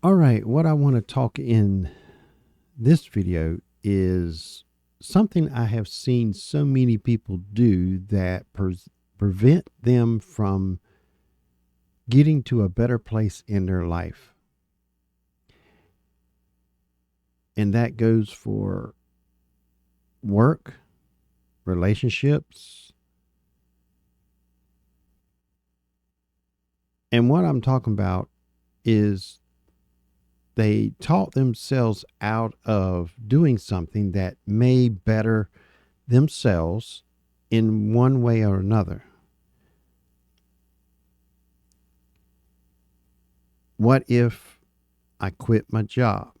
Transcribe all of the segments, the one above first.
All right, what I want to talk in this video is something I have seen so many people do that prevent them from getting to a better place in their life. And that goes for work, relationships. And what I'm talking about is they taught themselves out of doing something that may better themselves in one way or another. What if I quit my job?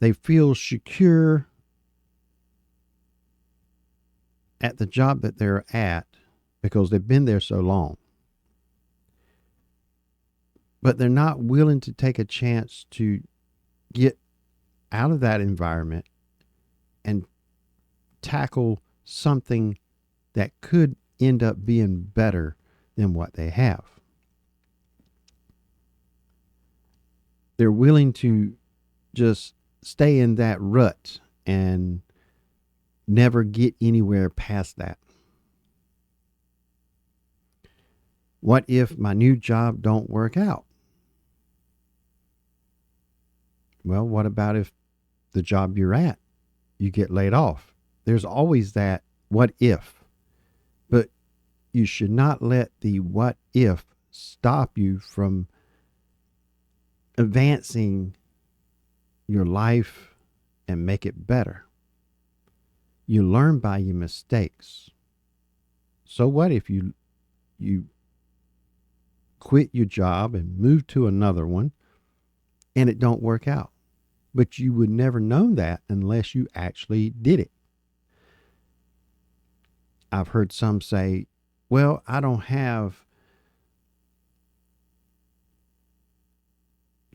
They feel secure at the job that they're at because they've been there so long. But they're not willing to take a chance to get out of that environment and tackle something that could end up being better than what they have. They're willing to just stay in that rut and never get anywhere past that. What if my new job don't work out? Well, what about if the job you're at, you get laid off? There's always that what if. But you should not let the what if stop you from advancing your life and make it better. You learn by your mistakes. So what if you quit your job and move to another one and it don't work out? But you would never know that unless you actually did it. I've heard some say, well, I don't have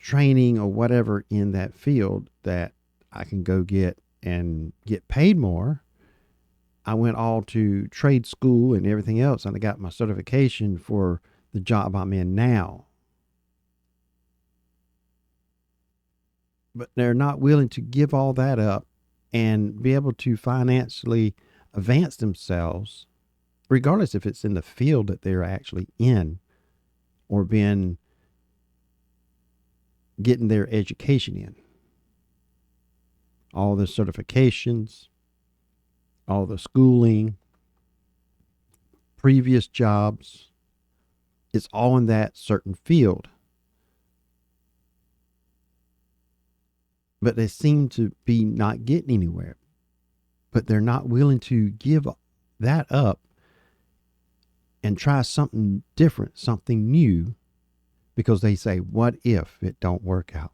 training or whatever in that field that I can go get and get paid more. I went all to trade school and everything else, and I got my certification for the job I'm in now. But they're not willing to give all that up and be able to financially advance themselves, regardless if it's in the field that they're actually in or getting their education in. All the certifications, all the schooling, previous jobs, it's all in that certain field. But they seem to be not getting anywhere. But they're not willing to give that up and try something different, something new, because they say, what if it don't work out?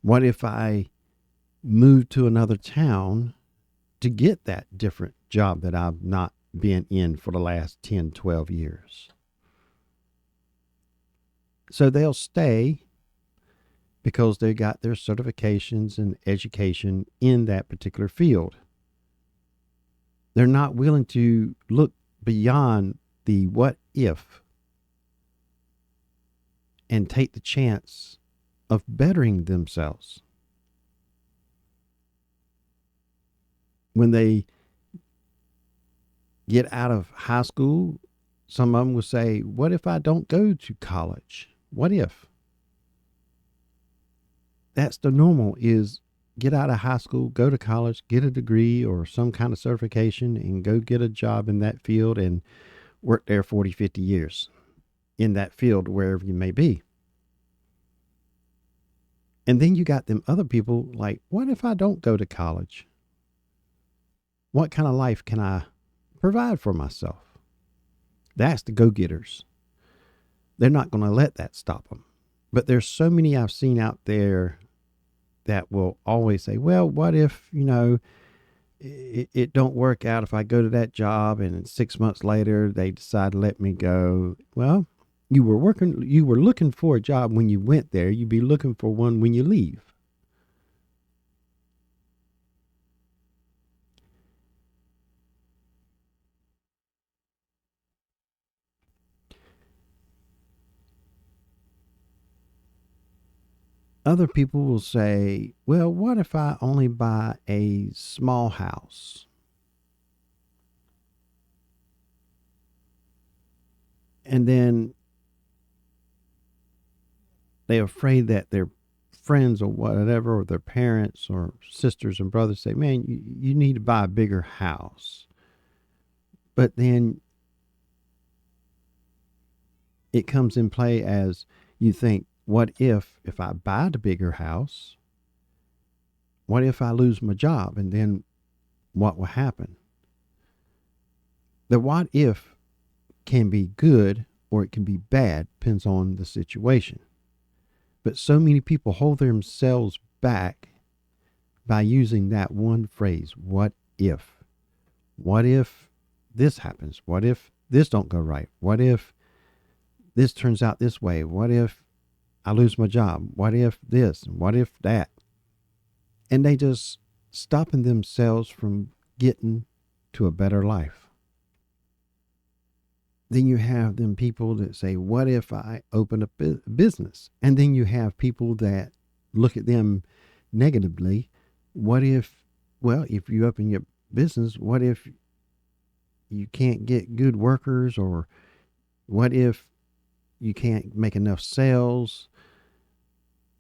What if I move to another town to get that different job that I've not been in for the last 10, 12 years? So they'll stay because they got their certifications and education in that particular field. They're not willing to look beyond the what if and take the chance of bettering themselves. When they get out of high school, some of them will say, what if I don't go to college? What if? That's the normal, is get out of high school, go to college, get a degree or some kind of certification and go get a job in that field and work there 40, 50 years in that field, wherever you may be. And then you got them other people like, what if I don't go to college? What kind of life can I provide for myself? That's the go-getters. They're not going to let that stop them. But there's so many I've seen out there that will always say, well, what if, it don't work out if I go to that job and 6 months later they decide to let me go. Well, you were looking for a job when you went there. You'd be looking for one when you leave. Other people will say, well, what if I only buy a small house? And then they're afraid that their friends or whatever, or their parents or sisters and brothers say, man, you need to buy a bigger house. But then it comes in play as you think, what if I buy the bigger house, what if I lose my job? And then what will happen? The what if can be good or it can be bad, depends on the situation. But so many people hold themselves back by using that one phrase, what if? What if this happens? What if this don't go right? What if this turns out this way? What if I lose my job? What if this? What if that? And they just stopping themselves from getting to a better life. Then you have them people that say, what if I open up a business? And then you have people that look at them negatively. What if, well, if you open your business, what if you can't get good workers? Or what if you can't make enough sales?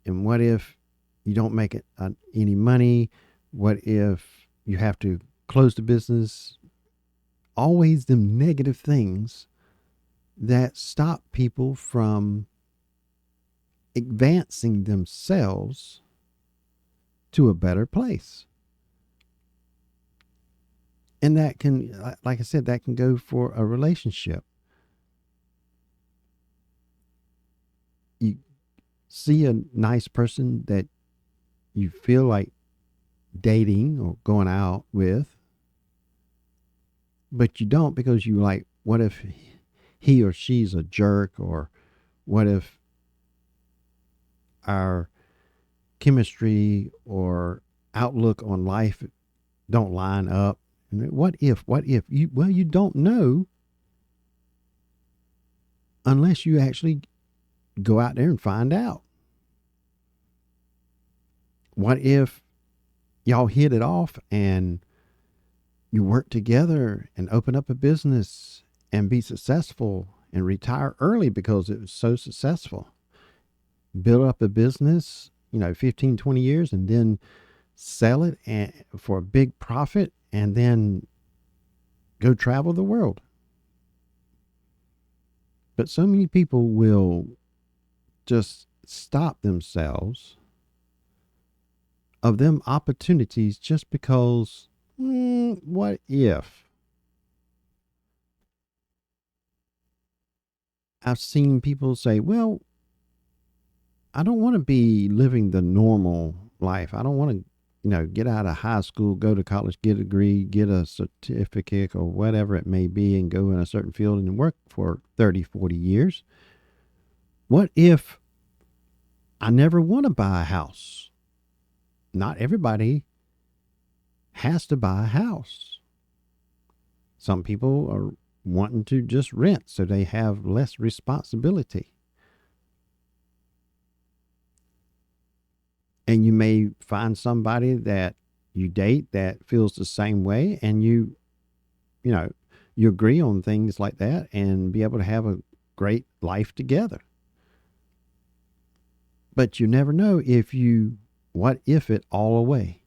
And what if you don't make any money? What if you have to close the business? Always them negative things that stop people from advancing themselves to a better place. And that can, like I said, that can go for a relationship. You see a nice person that you feel like dating or going out with, but you don't, because you like, what if he or she's a jerk? Or what if our chemistry or outlook on life don't line up? And what if you don't know unless you actually go out there and find out. What if y'all hit it off and you work together and open up a business and be successful and retire early because it was so successful? Build up a business, 15, 20 years, and then sell it for a big profit, and then go travel the world. But so many people will just stop themselves of them opportunities just because, what if? I've seen people say, well, I don't want to be living the normal life. I don't want to, get out of high school, go to college, get a degree, get a certificate or whatever it may be, and go in a certain field and work for 30, 40 years. What if I never want to buy a house? Not everybody has to buy a house. Some people are wanting to just rent so they have less responsibility. And you may find somebody that you date that feels the same way, and you agree on things like that and be able to have a great life together. But you never know what if it all away.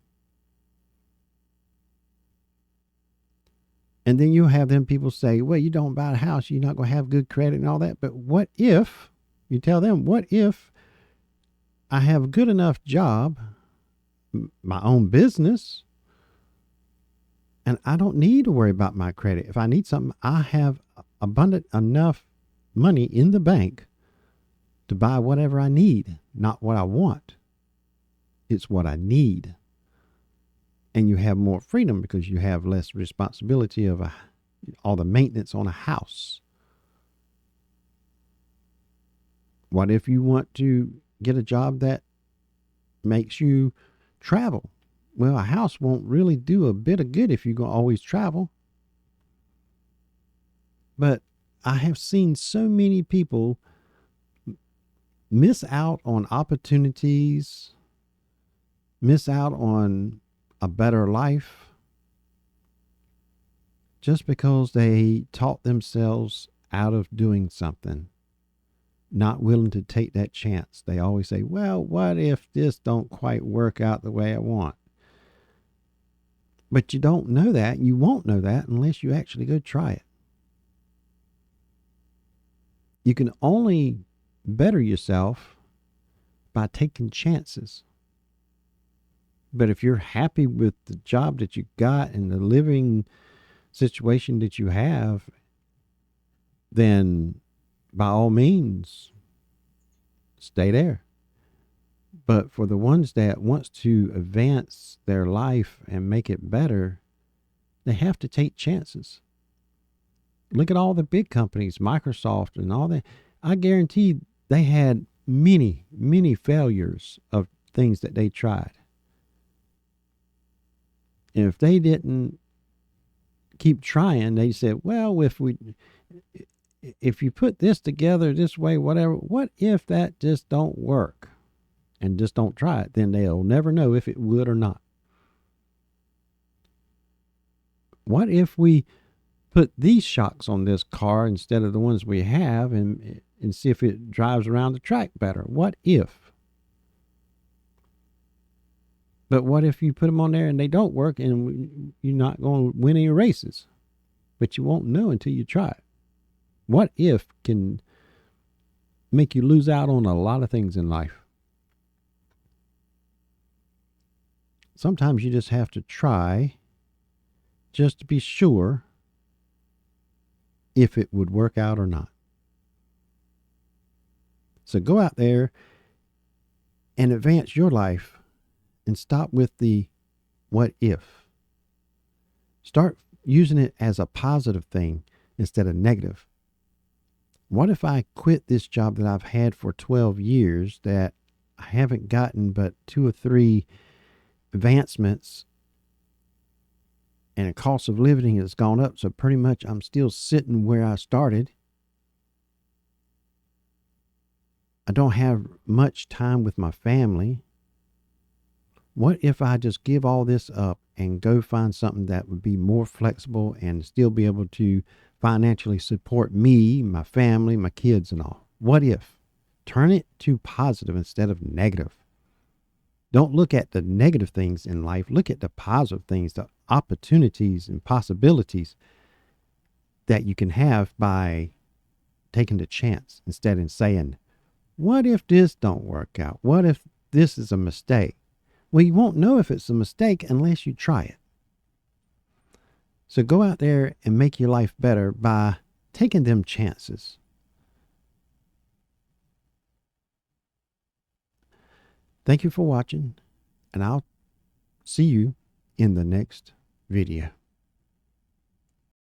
And then you have them people say, well, you don't buy a house, you're not going to have good credit and all that. But what if, you tell them, what if I have a good enough job, my own business, and I don't need to worry about my credit. If I need something, I have abundant enough money in the bank to buy whatever I need, not what I want. It's what I need. And you have more freedom because you have less responsibility of all the maintenance on a house. What if you want to get a job that makes you travel? Well, a house won't really do a bit of good if you go always travel. But I have seen so many people miss out on opportunities, miss out on a better life just because they taught themselves out of doing something, not willing to take that chance. They always say, well, what if this don't quite work out the way I want? But you don't know that. You won't know that unless you actually go try it. You can only better yourself by taking chances. But if you're happy with the job that you got and the living situation that you have, then by all means, stay there. But for the ones that wants to advance their life and make it better, they have to take chances. Look at all the big companies, Microsoft and all that. I guarantee they had many, many failures of things that they tried. And if they didn't keep trying, they said, well, if you put this together this way, whatever, what if that just don't work? And just don't try it, then they'll never know if it would or not. What if we put these shocks on this car instead of the ones we have and see if it drives around the track better? What if? But what if you put them on there and they don't work and you're not going to win any races? But you won't know until you try it. What if can make you lose out on a lot of things in life. Sometimes you just have to try just to be sure if it would work out or not. So go out there and advance your life and stop with the what if. Start using it as a positive thing instead of negative. What if I quit this job that I've had for 12 years that I haven't gotten but 2 or 3 advancements, and the cost of living has gone up, so pretty much I'm still sitting where I started. I don't have much time with my family. What if I just give all this up and go find something that would be more flexible and still be able to financially support me, my family, my kids and all? What if? Turn it to positive instead of negative. Don't look at the negative things in life. Look at the positive things, the opportunities and possibilities that you can have by taking the chance instead of saying, what if this don't work out? What if this is a mistake? Well, you won't know if it's a mistake unless you try it. So go out there and make your life better by taking them chances. Thank you for watching, and I'll see you in the next video.